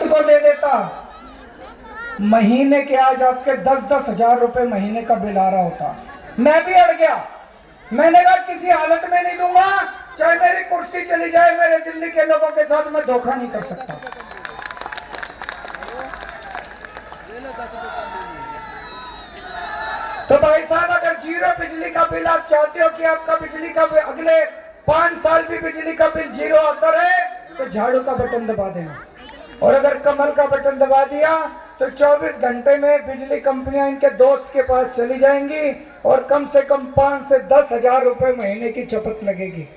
को दे देता, महीने के आज आपके 10-10 हजार रुपए महीने का बिल आ रहा होता। मैं भी अड़ गया, मैंने कहा किसी हालत में नहीं दूंगा, चाहे मेरी कुर्सी चली जाए, मेरे दिल्ली के लोगों के साथ मैं धोखा नहीं कर सकता। तो भाई साहब, अगर जीरो बिजली का बिल आप चाहते हो कि आपका बिजली का अगले 5 साल भी बिजली का बिल जीरो आता रहे, तो झाड़ू का बटन दबा देना। और अगर कमल का बटन दबा दिया तो 24 घंटे में बिजली कंपनियां इनके दोस्त के पास चली जाएंगी और कम से कम 5 से 10 हजार रुपए महीने की चपत लगेगी।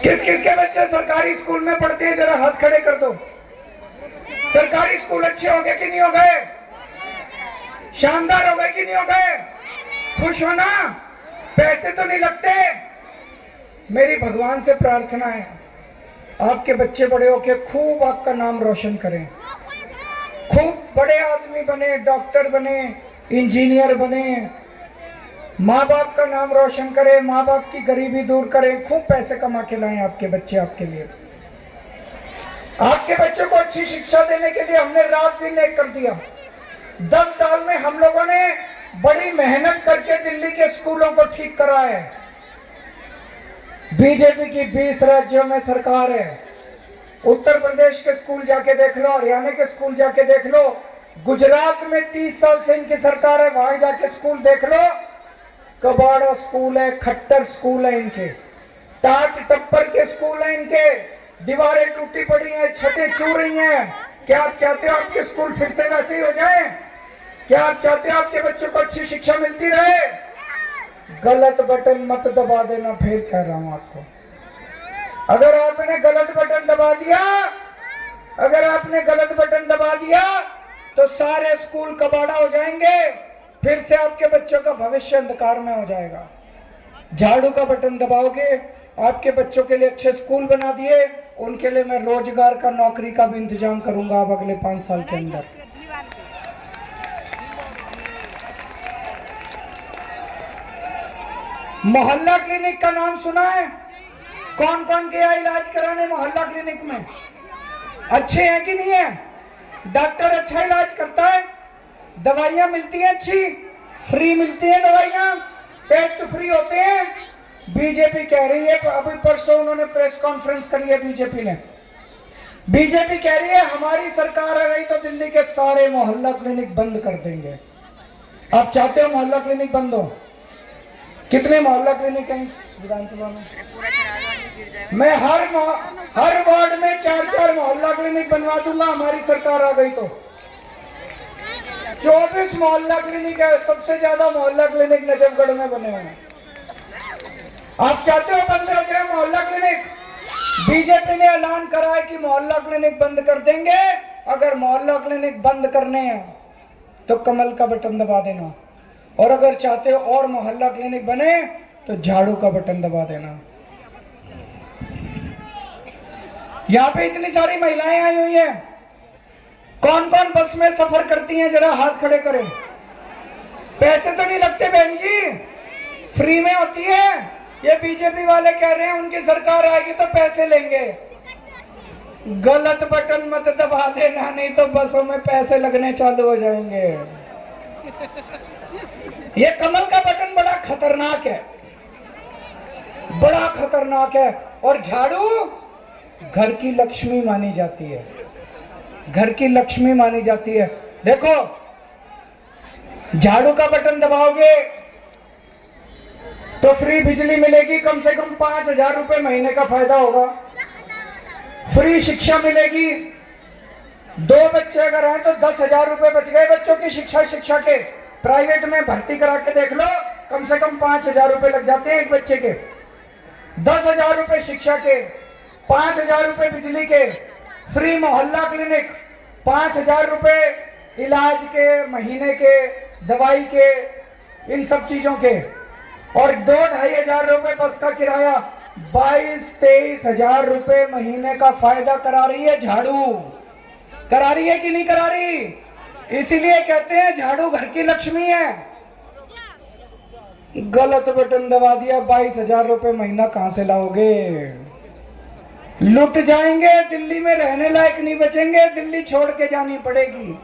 किस किस के बच्चे सरकारी स्कूल में पढ़ते हैं, जरा हाथ खड़े कर दो। सरकारी स्कूल अच्छे हो गए कि नहीं हो गए? शानदार हो गए कि नहीं हो गए? खुश हो ना? पैसे तो नहीं लगते। मेरी भगवान से प्रार्थना है, आपके बच्चे बड़े होके खूब आपका नाम रोशन करें, खूब बड़े आदमी बने, डॉक्टर बने, इंजीनियर बने, माँ बाप का नाम रोशन करें, माँ बाप की गरीबी दूर करें, खूब पैसे कमा के लाएं आपके बच्चे आपके लिए। आपके बच्चों को अच्छी शिक्षा देने के लिए हमने रात दिन एक कर दिया। 10 साल में हम लोगों ने बड़ी मेहनत करके दिल्ली के स्कूलों को ठीक करा है। बीजेपी की 20 राज्यों में सरकार है। उत्तर प्रदेश के स्कूल जाके देख लो, हरियाणा के स्कूल जाके देख लो, गुजरात में 30 साल से इनकी सरकार है, वहां जाके स्कूल देख लो। कबाड़ा स्कूल है, खट्टर स्कूल है इनके, टाट टप्पर के स्कूल है इनके, दीवारें टूटी पड़ी हैं, छतें चू रही हैं। क्या आप चाहते हो आपके स्कूल फिर से वैसे ही हो जाए? क्या आप चाहते हो आपके बच्चों को अच्छी शिक्षा मिलती रहे? गलत बटन मत दबा देना, फिर कह रहा हूं आपको। अगर आपने गलत बटन दबा दिया, अगर आपने गलत बटन दबा दिया तो सारे स्कूल कबाड़ा हो जाएंगे, फिर से आपके बच्चों का भविष्य अंधकार में हो जाएगा। झाड़ू का बटन दबाओगे, आपके बच्चों के लिए अच्छे स्कूल बना दिए, उनके लिए मैं रोजगार का, नौकरी का भी इंतजाम करूंगा अब अगले 5 साल के अंदर। मोहल्ला क्लिनिक का नाम सुना है? कौन कौन गया इलाज कराने मोहल्ला क्लिनिक में? अच्छे हैं कि नहीं है? डॉक्टर अच्छा इलाज करता है, दवाइयां मिलती हैं अच्छी, फ्री मिलती हैं दवाइयां, टेस्ट फ्री होते हैं। बीजेपी कह रही है, अभी परसों उन्होंने प्रेस कॉन्फ्रेंस करी है बीजेपी ने, बीजेपी कह रही है हमारी सरकार आ गई तो दिल्ली के सारे मोहल्ला क्लिनिक बंद कर देंगे। आप चाहते हो मोहल्ला क्लिनिक बंद हो? कितने मोहल्ला क्लिनिक हैं इस विधानसभा में? मैं हर वार्ड में 4-4 मोहल्ला क्लिनिक बनवा दूंगा हमारी सरकार आ गई तो। 24 मोहल्ला क्लिनिक है, सबसे ज्यादा मोहल्ला क्लिनिक नजफगढ़ में बने हुए हैं। आप चाहते हो बंद हो जाए मोहल्ला क्लिनिक? बीजेपी ने ऐलान करा है कि मोहल्ला क्लिनिक बंद कर देंगे। अगर मोहल्ला क्लिनिक बंद करने हैं तो कमल का बटन दबा देना, और अगर चाहते हो और मोहल्ला क्लिनिक बने तो झाड़ू का बटन दबा देना। यहाँ पे इतनी सारी महिलाएं आई हुई हैं, कौन कौन बस में सफर करती हैं, जरा हाथ खड़े करें। पैसे तो नहीं लगते बहन जी, फ्री में होती है। ये बीजेपी वाले कह रहे हैं उनकी सरकार आएगी तो पैसे लेंगे। गलत बटन मत दबा देना, नहीं तो बसों में पैसे लगने चालू हो जाएंगे। ये कमल का बटन बड़ा खतरनाक है, बड़ा खतरनाक है। और झाड़ू घर की लक्ष्मी मानी जाती है, घर की लक्ष्मी मानी जाती है। देखो, झाड़ू का बटन दबाओगे तो फ्री बिजली मिलेगी, कम से कम 5,000 रुपए महीने का फायदा होगा। फ्री शिक्षा मिलेगी, 2 बच्चे अगर हैं तो 10,000 रुपए बच गए बच्चों की शिक्षा के। प्राइवेट में भर्ती करा के देख लो, कम से कम 5,000 रुपए लग जाते हैं एक बच्चे के। 10,000 रुपए शिक्षा के, 5,000 रुपए बिजली के, फ्री मोहल्ला क्लिनिक, 5,000 रुपए इलाज के महीने के, दवाई के, इन सब चीजों के, और 2-2.5 हजार रुपए बस का किराया। 22-23 हजार रुपए महीने का फायदा करा रही है झाड़ू। करा रही है कि नहीं करा रही? इसीलिए कहते हैं झाड़ू घर की लक्ष्मी है। गलत बटन दबा दिया, 22 हजार रुपए महीना कहां से लाओगे? लुट जाएंगे, दिल्ली में रहने लायक नहीं बचेंगे, दिल्ली छोड़ के जानी पड़ेगी।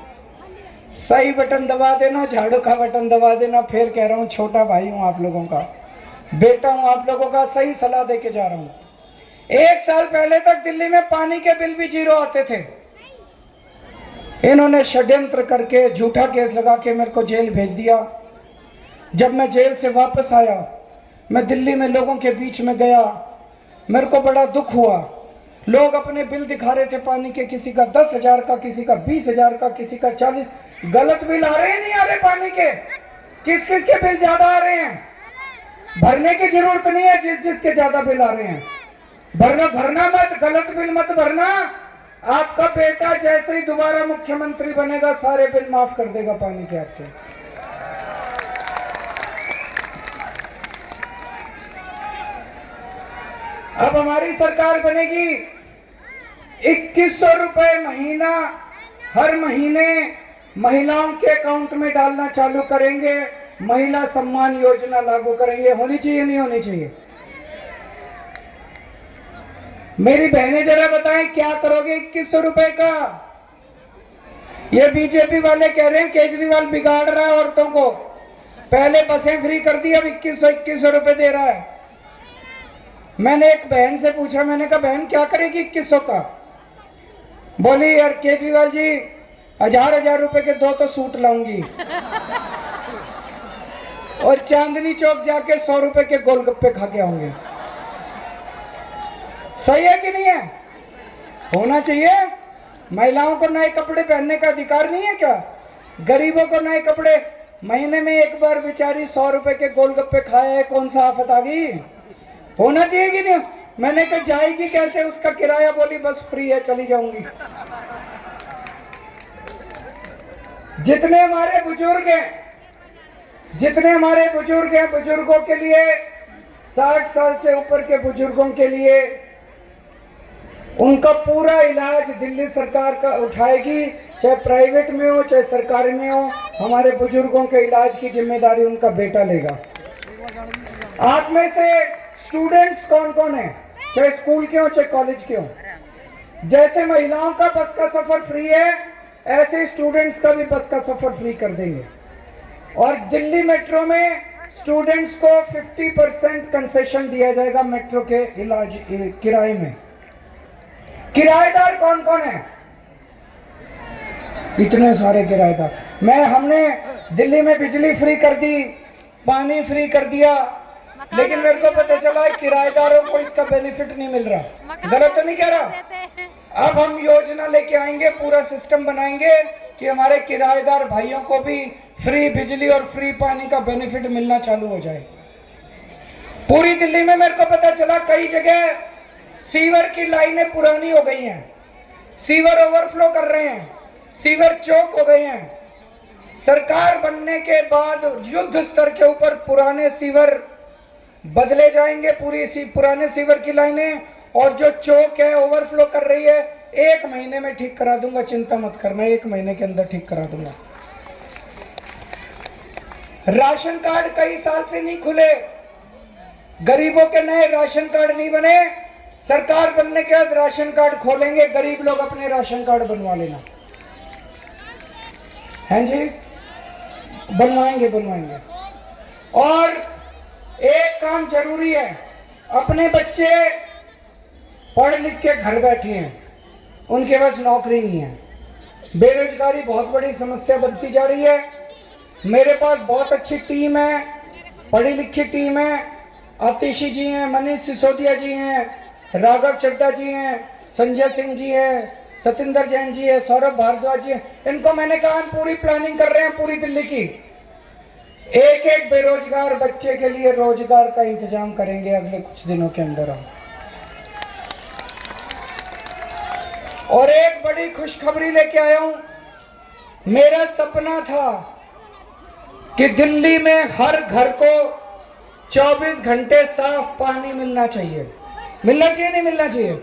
सही बटन दबा देना, झाड़ू का बटन दबा देना। फिर कह रहा हूं, छोटा भाई हूं आप लोगों का, बेटा हूं आप लोगों का, सही सलाह दे के जा रहा हूं। 1 साल पहले तक दिल्ली में पानी के बिल भी 0 आते थे। इन्होंने षड्यंत्र करके झूठा केस लगा के मेरे को जेल भेज दिया। जब मैं जेल से वापस आया, मैं दिल्ली में लोगों के बीच में गया, मेरे को बड़ा दुख हुआ। लोग अपने बिल दिखा रहे थे पानी के, किसी का 10,000 का, किसी का 20,000 का, किसी का 40। गलत बिल आ रहे हैं, नहीं आ रहे पानी के? किस किस के बिल ज्यादा आ रहे हैं? भरने की जरूरत नहीं है, जिस जिसके ज्यादा बिल आ रहे हैं भरना मत, गलत बिल मत भरना। आपका बेटा जैसे ही दोबारा मुख्यमंत्री बनेगा, सारे बिल माफ कर देगा पानी के आपके। अब हमारी सरकार बनेगी, 2100 रुपए महीना हर महीने महिलाओं के अकाउंट में डालना चालू करेंगे। महिला सम्मान योजना लागू करेंगे। होनी चाहिए नहीं होनी चाहिए? मेरी बहनें जरा बताएं, क्या करोगे 2100 रुपए का? ये बीजेपी वाले कह रहे हैं केजरीवाल बिगाड़ रहा है औरतों को। पहले बसें फ्री कर दी, अब 2100 रुपए दे रहा है। मैंने एक बहन से पूछा, मैंने कहा बहन क्या करेगी 2100 का? बोली यार केजरीवाल जी 1000 रुपए के 2 तो सूट लाऊंगी और चांदनी चौक जाके 100 रुपए के गोलगप्पे खा के आऊंगी। सही है कि नहीं है? होना चाहिए। महिलाओं को नए कपड़े पहनने का अधिकार नहीं है क्या? गरीबों को नए कपड़े, महीने में एक बार बेचारी 100 रुपए के गोलगप्पे खाए है, कौन सा आफत आ गई? होना चाहिए कि नहीं? मैंने कहा जाएगी कैसे उसका किराया? बोली बस फ्री है, चली जाऊंगी। जितने हमारे बुजुर्ग हैं, बुजुर्गों के लिए, 60 साल से ऊपर के बुजुर्गों के लिए उनका पूरा इलाज दिल्ली सरकार का उठाएगी, चाहे प्राइवेट में हो चाहे सरकारी में हो। हमारे बुजुर्गों के इलाज की जिम्मेदारी उनका बेटा लेगा। आप में से स्टूडेंट्स कौन कौन है, चाहे स्कूल के हो चाहे कॉलेज के हो? जैसे महिलाओं का बस का सफर फ्री है, ऐसे स्टूडेंट्स का भी बस का सफर फ्री कर देंगे। और दिल्ली मेट्रो में स्टूडेंट्स को 50% कंसेशन दिया जाएगा मेट्रो के इलाज किराए में। किराएदार कौन कौन है? इतने सारे किराएदार। हमने दिल्ली में बिजली फ्री कर दी, पानी फ्री कर दिया, लेकिन मेरे को पता चला है किराएदारों को इसका बेनिफिट नहीं मिल रहा। गलत तो नहीं कह रहा? अब हम योजना लेके आएंगे, पूरा सिस्टम बनाएंगे कि हमारे किराएदार भाइयों को भी फ्री बिजली और फ्री पानी का बेनिफिट मिलना चालू हो जाए। पूरी दिल्ली में मेरे को पता चला कई जगह सीवर की लाइनें पुरानी हो गई हैं, सीवर ओवरफ्लो कर रहे हैं, सीवर चौक हो गए हैं। सरकार बनने के बाद युद्ध स्तर के ऊपर पुराने सीवर बदले जाएंगे, पुराने सीवर की लाइनें, और जो चौक है ओवरफ्लो कर रही है 1 महीने में ठीक करा दूंगा, चिंता मत करना, 1 महीने के अंदर ठीक करा दूंगा। राशन कार्ड कई साल से नहीं खुले, गरीबों के नए राशन कार्ड नहीं बने। सरकार बनने के बाद राशन कार्ड खोलेंगे, गरीब लोग अपने राशन कार्ड बनवा लेना। हैं जी? बनवाएंगे। और एक काम जरूरी है, अपने बच्चे पढ़ लिख के घर बैठे हैं, उनके पास नौकरी नहीं है, बेरोजगारी बहुत बड़ी समस्या बनती जा रही है। मेरे पास बहुत अच्छी टीम है, पढ़ी लिखी टीम है। आतिशी जी हैं, मनीष सिसोदिया जी हैं, राघव चड्ढा जी हैं, संजय सिंह जी हैं, सतिंदर जैन जी है, सौरभ भारद्वाज जी हैं। इनको मैंने कहा हम पूरी प्लानिंग कर रहे हैं पूरी दिल्ली की, एक बेरोजगार बच्चे के लिए रोजगार का इंतजाम करेंगे अगले कुछ दिनों के अंदर हम। और एक बड़ी खुशखबरी लेके आया हूं। मेरा सपना था कि दिल्ली में हर घर को 24 घंटे साफ पानी मिलना चाहिए। नहीं मिलना चाहिए?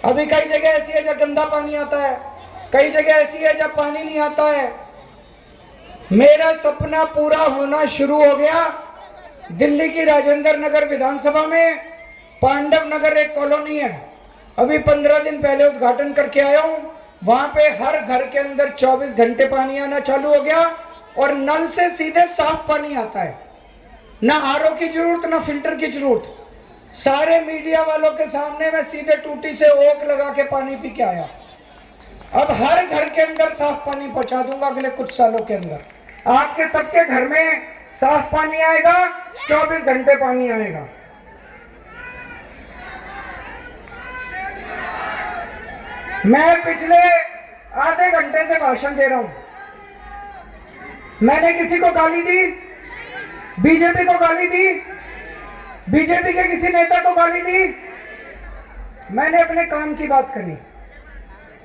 अभी कई जगह ऐसी है जहाँ गंदा पानी आता है, कई जगह ऐसी है जहाँ पानी नहीं आता है। मेरा सपना पूरा होना शुरू हो गया। दिल्ली की राजेंद्र नगर विधानसभा में पांडव नगर एक कॉलोनी है, अभी 15 दिन पहले उद्घाटन करके आया हूं। वहां पे हर घर के अंदर 24 घंटे पानी आना चालू हो गया और नल से सीधे साफ पानी आता है, ना आरओ की जरूरत ना फिल्टर की जरूरत। सारे मीडिया वालों के सामने मैं सीधे टूटी से ओक लगा के पानी पी के आया। अब हर घर के अंदर साफ पानी पहुंचा दूंगा अगले कुछ सालों के अंदर। आपके सबके घर में साफ पानी आएगा, 24 घंटे पानी आएगा। मैं पिछले आधे घंटे से भाषण दे रहा हूं। मैंने किसी को गाली दी? बीजेपी को गाली दी? बीजेपी के किसी नेता को गाली दी? मैंने अपने काम की बात करी।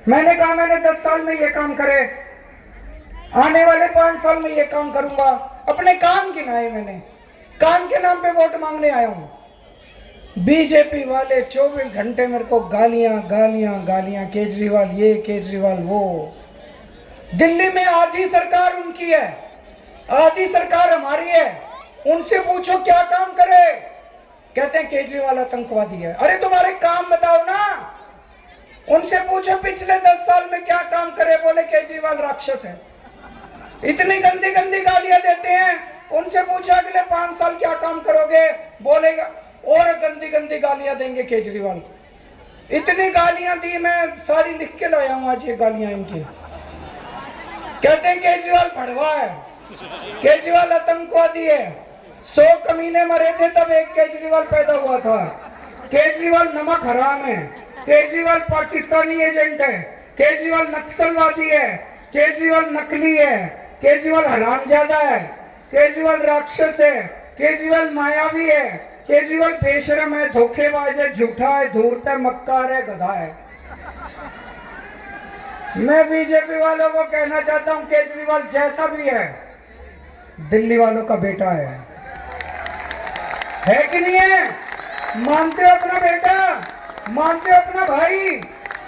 मैंने कहा मैंने 10 साल में ये काम करे, आने वाले 5 साल में ये काम करूंगा। अपने काम गिनाए मैंने, काम के नाम पे वोट मांगने आया हूं। बीजेपी वाले 24 घंटे मेरे को गालियां गालियां गालियां, केजरीवाल ये केजरीवाल वो। दिल्ली में आधी सरकार उनकी है, आधी सरकार हमारी है। उनसे पूछो क्या काम करे, कहते हैं केजरीवाल आतंकवादी है। अरे तुम्हारे काम बताओ ना। उनसे पूछो पिछले 10 साल में क्या काम करे, बोले केजरीवाल राक्षस है। इतनी गंदी गंदी गालियां देते हैं। उनसे पूछो अगले 5 साल क्या काम करोगे, बोलेगा और गंदी गंदी गालियां देंगे केजरीवाल को। इतनी गालियां दी, मैं सारी लिख के लाया हूं आज ये गालियां इनकी। कहते हैं केजरीवाल भड़वा है, केजरीवाल आतंकवादी है। 100 कमीने मरे थे तब एक केजरीवाल पैदा हुआ था। केजरीवाल नमक हराम है, केजरीवाल पाकिस्तानी एजेंट है, केजरीवाल नक्सलवादी है, केजरीवाल नकली है, केजरीवाल हरामजादा है, केजरीवाल राक्षस है, केजरीवाल मायावी है, केजरीवाल बेशरम है, धोखेबाज है, झूठा है, धूर्त है, मक्कार है, गधा है। मैं बीजेपी वालों को कहना चाहता हूं केजरीवाल जैसा भी है दिल्ली वालों का बेटा है कि नहीं है? मानते हो अपना बेटा, मानते हो अपना भाई?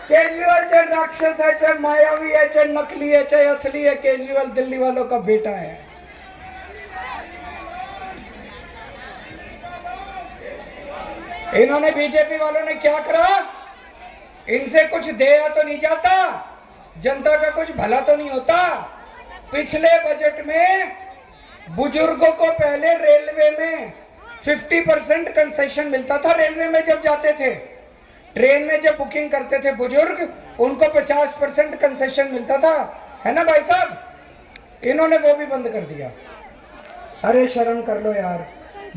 केजरीवाल चाहे राक्षस है, चाहे मायावी है, चाहे नकली है, चाहे असली है, केजरीवाल दिल्ली वालों का बेटा है। इन्होंने बीजेपी वालों ने क्या करा? इनसे कुछ दिया तो नहीं जाता, जनता का कुछ भला तो नहीं होता। पिछले बजट में बुजुर्गों को पहले रेलवे में 50% कंसेशन मिलता था। रेलवे में जब जाते थे, ट्रेन में जब बुकिंग करते थे बुजुर्ग, उनको 50% कंसेशन मिलता था, है ना भाई साहब? इन्होंने वो भी बंद कर दिया। अरे शर्म कर लो यार।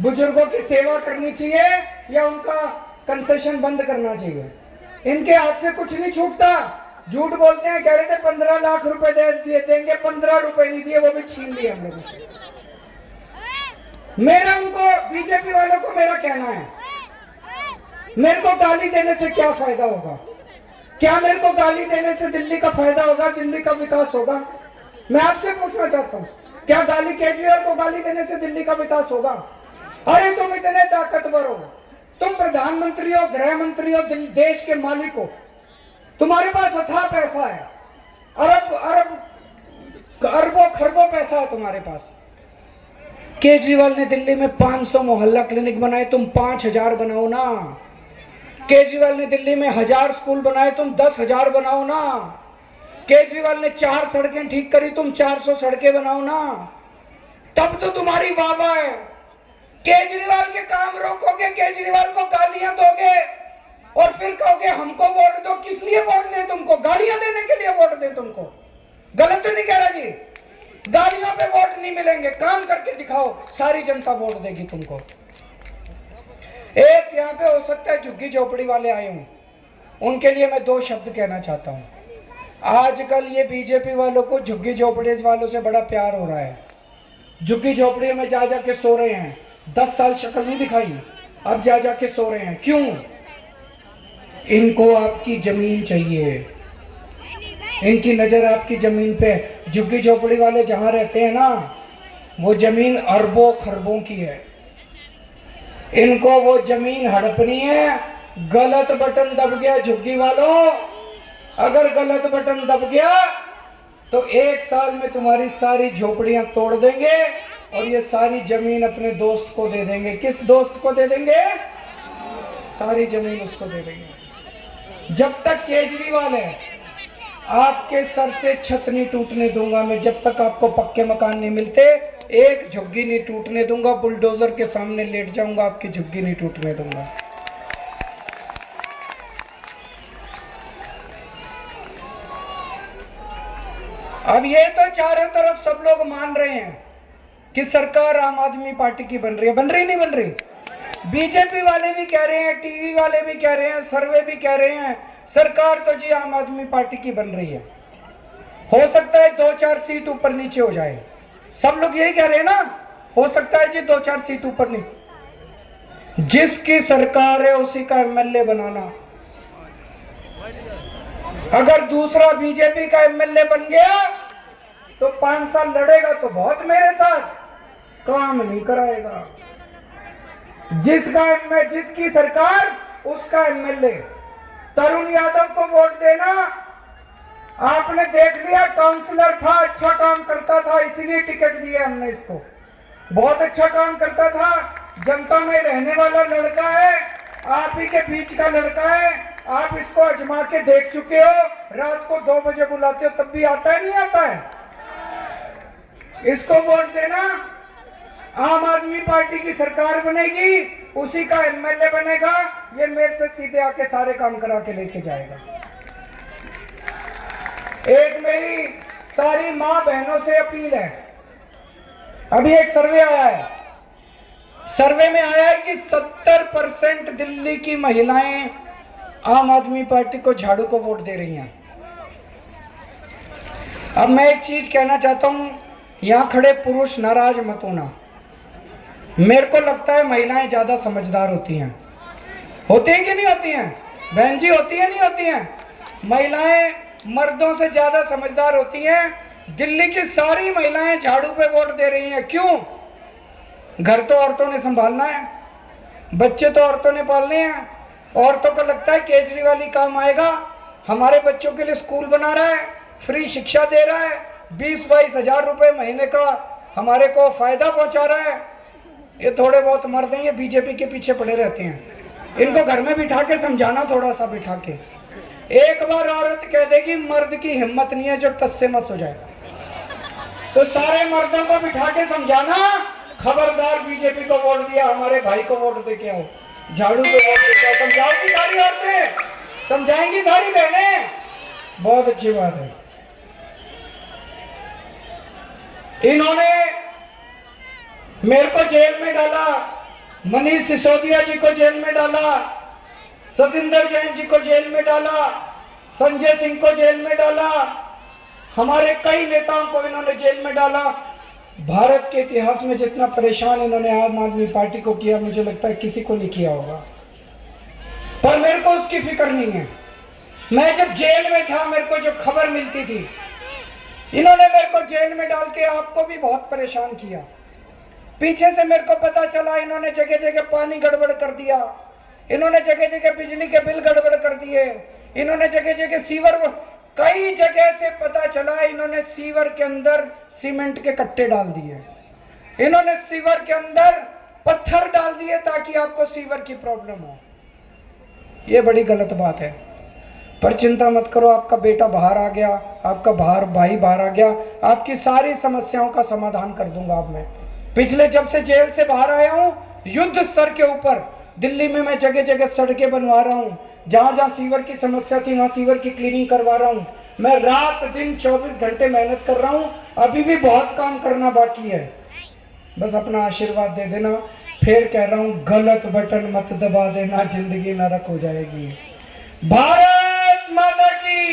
बुजुर्गों की सेवा करनी चाहिए या उनका कंसेशन बंद करना चाहिए? इनके हाथ से कुछ नहीं छूटता। झूठ बोलते हैं, कह रहे थे 15 लाख रुपए दे देंगे, 15 रुपए नहीं दिए, वो भी छीन लिए हम लोगों से। मेरा उनको बीजेपी वालों को मेरा कहना है, मेरे को गाली देने से क्या फायदा होगा? क्या मेरे को गाली देने से दिल्ली का फायदा होगा, दिल्ली का विकास होगा? मैं आपसे पूछना चाहता हूँ, क्या गाली केजरीवाल को गाली देने से दिल्ली का विकास होगा? अरे तुम इतने ताकतवर हो, तुम प्रधानमंत्री हो, गृह मंत्री हो, देश के मालिक हो, तुम्हारे पास अथाह पैसा है, अरबों खरबों पैसा है तुम्हारे पास। केजरीवाल ने दिल्ली में 500 मोहल्ला क्लिनिक बनाए, तुम 5000 बनाओ ना। केजरीवाल ने दिल्ली में 1000 स्कूल बनाए, तुम 10,000 बनाओ ना। केजरीवाल ने 4 सड़कें ठीक करी, तुम 400 सड़कें बनाओ ना। तब तो तुम्हारी वाह है। केजरीवाल के काम रोकोगे, केजरीवाल को गालियां दोगे और फिर कहोगे हमको वोट दो। किस लिए वोट दें तुमको? गालियां देने के लिए वोट दें तुमको? गलत तो नहीं कह रहा जी? गालियों पे वोट नहीं मिलेंगे, काम करके दिखाओ, सारी जनता वोट देगी तुमको। एक यहाँ पे हो सकता है झुग्गी झोपड़ी वाले आए हों, उनके लिए मैं 2 शब्द कहना चाहता हूँ। आजकल ये बीजेपी वालों को झुग्गी झोपड़ी वालों से बड़ा प्यार हो रहा है। झुग्गी झोपड़ियों में जा जाके सो रहे हैं, 10 साल शक्ल नहीं दिखाई, अब जा जाके सो रहे हैं। क्यों? इनको आपकी जमीन चाहिए, इनकी नजर आपकी जमीन पे। झुग्गी झोपड़ी वाले जहां रहते हैं ना, वो जमीन अरबों खरबों की है। इनको वो जमीन हड़पनी है। गलत बटन दब गया झुग्गी वालों, अगर गलत बटन दब गया तो 1 साल में तुम्हारी सारी झोपड़ियां तोड़ देंगे और ये सारी जमीन अपने दोस्त को दे देंगे। किस दोस्त को दे देंगे? सारी जमीन उसको दे देंगे। जब तक केजरीवाल है आपके सर से छत नहीं टूटने दूंगा मैं। जब तक आपको पक्के मकान नहीं मिलते एक झुग्गी नहीं टूटने दूंगा। बुलडोजर के सामने लेट जाऊंगा, आपकी झुग्गी नहीं टूटने दूंगा। अब ये तो चारों तरफ सब लोग मान रहे हैं कि सरकार आम आदमी पार्टी की बन रही है। बन रही नहीं बन रही? बीजेपी वाले भी कह रहे हैं, टीवी वाले भी कह रहे हैं, सर्वे भी कह रहे हैं सरकार तो जी आम आदमी पार्टी की बन रही है। हो सकता है 2-4 सीट ऊपर नीचे हो जाए। सब लोग यही कह रहे हैं ना, हो सकता है जी 2-4 सीट ऊपर नीचे। जिसकी सरकार है उसी का एमएलए बनाना। अगर दूसरा बीजेपी का एमएलए बन गया तो 5 साल लड़ेगा तो बहुत मेरे साथ, काम नहीं कराएगा। जिसकी सरकार उसका एमएलए। तरुण यादव को वोट देना। आपने देख लिया काउंसलर था, अच्छा काम करता था, इसीलिए टिकट दिया हमने इसको। बहुत अच्छा काम करता था, जनता में रहने वाला लड़का है, आप ही के बीच का लड़का है। आप इसको आजमा के देख चुके हो, रात को 2 बजे बुलाते हो तब भी आता है, नहीं आता है? इसको वोट देना। आम आदमी पार्टी की सरकार बनेगी, उसी का एमएलए बनेगा। ये मेरे से सीधे आके सारे काम करा के लेके जाएगा। एक मेरी सारी मां बहनों से अपील है। अभी एक सर्वे आया है, सर्वे में आया है कि 70% दिल्ली की महिलाएं आम आदमी पार्टी को, झाड़ू को वोट दे रही हैं। अब मैं एक चीज कहना चाहता हूं, यहां खड़े पुरुष नाराज मत होना। मेरे को लगता है महिलाएं ज्यादा समझदार होती हैं। होती हैं कि नहीं होती हैं? बहन जी होती है नहीं होती हैं? महिलाएं मर्दों से ज्यादा समझदार होती हैं। दिल्ली की सारी महिलाएं झाड़ू पे वोट दे रही हैं। क्यों? घर तो औरतों ने संभालना है, बच्चे तो औरतों ने पालने हैं। औरतों को लगता है केजरीवाल ही काम आएगा, हमारे बच्चों के लिए स्कूल बना रहा है, फ्री शिक्षा दे रहा है, 20-22 हजार रुपए महीने का हमारे को फायदा पहुंचा रहा है। ये थोड़े बहुत मर्द हैं, ये बीजेपी के पीछे पड़े रहते हैं। इनको घर में बिठा के समझाना, थोड़ा सा बिठा के। एक बार औरत कह देगी मर्द की हिम्मत नहीं है जो टस से मस हो जाए, तो सारे मर्दों को बिठा के समझाना, खबरदार बीजेपी को वोट दिया, हमारे भाई को वोट दे के आओ, झाड़ू पे वोट दे के आओ। समझाओगी सारी औरतें, समझाएंगी सारी बहनें। बहुत अच्छी बात है। इन्होंने मेरे को जेल में डाला, मनीष सिसोदिया जी को जेल में डाला, सतिंदर जैन जी को जेल में डाला, संजय सिंह को जेल में डाला, हमारे कई नेताओं को इन्होंने जेल में डाला। भारत के इतिहास में जितना परेशान इन्होंने आम आदमी पार्टी को किया, मुझे लगता है किसी को नहीं किया होगा। पर मेरे को उसकी फिक्र नहीं है। मैं जब जेल में था, मेरे को जो खबर मिलती थी, इन्होंने मेरे को जेल में डाल के आपको भी बहुत परेशान किया। पीछे से मेरे को पता चला इन्होंने जगह जगह पानी गड़बड़ कर दिया, इन्होंने जगह जगह बिजली के बिल गड़बड़ कर दिए, इन्होंने जगह जगह सीवर, कई जगह से पता चला इन्होंने सीवर के अंदर सीमेंट के कट्टे डाल दिए, इन्होंने सीवर के अंदर पत्थर डाल दिए ताकि आपको सीवर की प्रॉब्लम हो। ये बड़ी गलत बात है। पर चिंता मत करो, आपका बेटा बाहर आ गया, आपका भाई बाहर आ गया, आपकी सारी समस्याओं का समाधान कर दूंगा। अब मैं पिछले जब से जेल से बाहर आया हूं, युद्ध स्तर के ऊपर दिल्ली में मैं जगह जगह सड़कें बनवा रहा हूं। जहां जहां सीवर की समस्या थी वहां सीवर की क्लीनिंग करवा रहा हूं। मैं रात दिन 24 घंटे मेहनत कर रहा हूं। अभी भी बहुत काम करना बाकी है, बस अपना आशीर्वाद दे देना। फिर कह रहा हूं, गलत बटन मत दबा देना, जिंदगी नरक हो जाएगी। भारत माता की।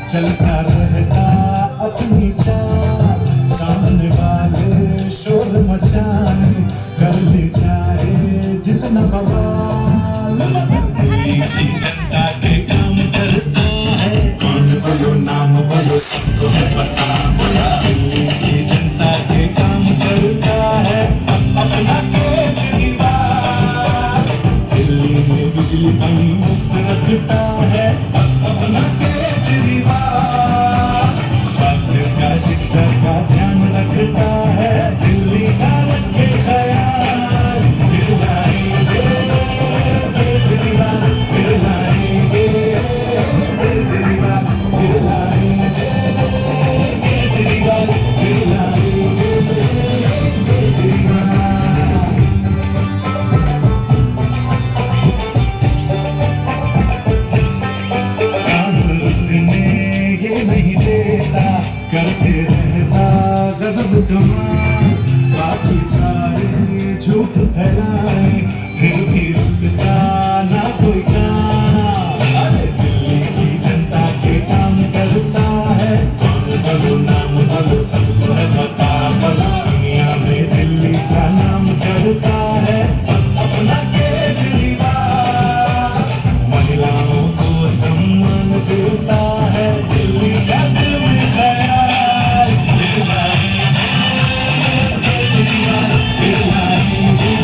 चलता रहता अपनी चाल, सामने वाले शोर मचाए, कर ले चाहे जितना बवाल। बोलो सबको है पता, बोला दिल्ली की जनता के काम करता है बस अपना केजरीवाल। दिल्ली में बिजली पानी मुफ्त रखता है बस अपना केजरीवाल। स्वास्थ्य का शिक्षा का ध्यान रखता है दिल्ली का रखे ख्याल। फिर लाएंगे केजरीवाल, फिर लाएंगे केजरीवाल, फिर लाएंगे केजरीवाल, फिर लाएंगे केजरीवाल। काम रुकने ये नहीं देता, करते रहता गजब कमाल। बाकी सारे झूठ फैलाए फिर भी रुकता ना कोई काम। अरे दिल्ली की जनता के काम करता है कौन, बोलो नाम बोलो सबको है पता, बोलो दुनिया में दिल्ली का नाम करता है बस अपना केजरीवाल। महिलाओं को सम्मान देता है दिल्ली का दिल में ख्याल। दिल लाएंगे केजरीवाल, दिल लाएंगे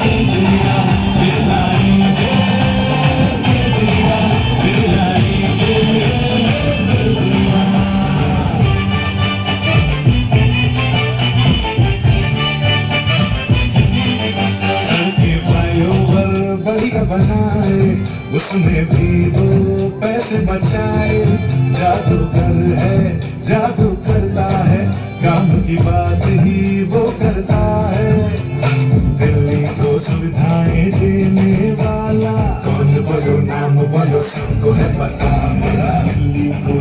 केजरीवाल, दिल लाएंगे केजरीवाल, दिल लाएंगे केजरीवाल। सड़कें फ्लाईओवर बढ़िया बनाए, उसमें भी वो पैसे बचाए। जादूगर है, जादू करता है, काम की बात ही वो करता है। दिल्ली को सुविधाएं देने वाला कौन, बोलो नाम बोलो सबको है पता, दिल्ली को